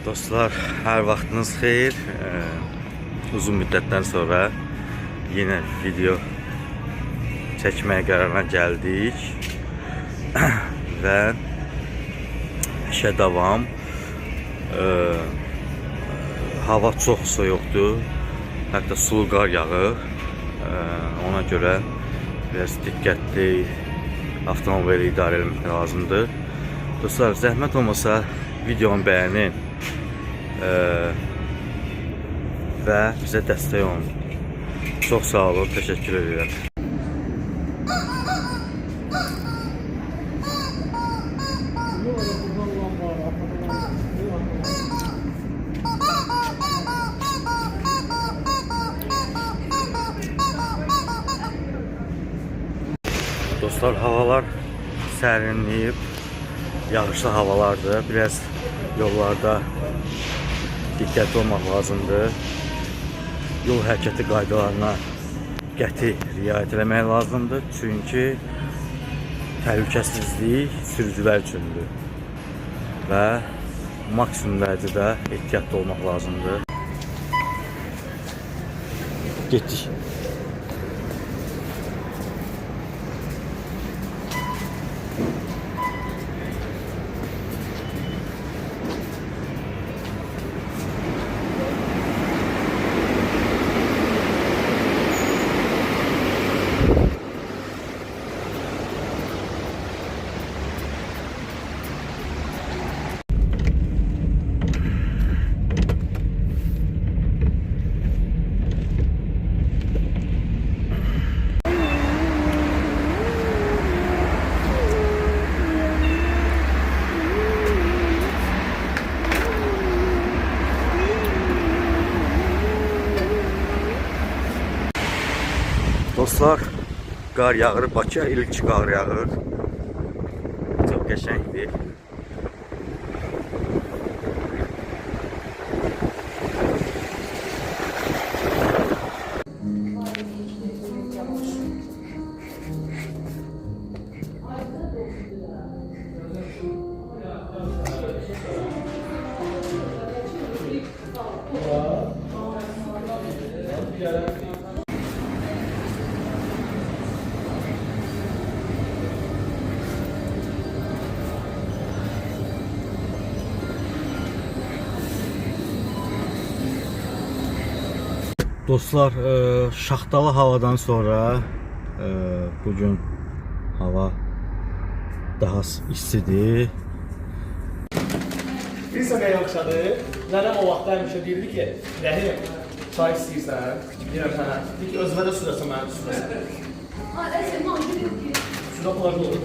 Dostlar, hər vaxtınız xeyir. Uzun müddətdən sonra yenə video çəkməyə qərarına gəldik və işə davam. Hava çox soyuqdur, hətta sulu qar yağır. Ona görə biraz diqqətli avtomobili idarə etmək lazımdır. Dostlar, zəhmət olmasa videonu bəyənin və bizə dəstək olun. Çox sağ olun, təşəkkür edirəm. Dostlar, havalar sərinləyib, yağışlı havalardır. Biraz yollarda diqqətli olmaq lazımdır. Yol hərəkəti qaydalarına qəti riayət etmək lazımdır. Çünki təhlükəsizlik sürücülər üçündür və maksimum dərəcədə ehtiyatlı olmaq lazımdır. Getdik. Dostlar, qar yağır, Bakıya ilk qar yağır. Çox qəşəngdir. Dostlar, şaxtalı havadan sonra bugün hava daha istidir. Bilirsən nəyə oxşadı? Nənəm o vaxtda həmişə deyirdi ki, Rəhim, çay istəyirsən? Deyirəm, hə. Deyir ki, özümə də sürəsən, mənim sürəsən. Şurada plajı olur.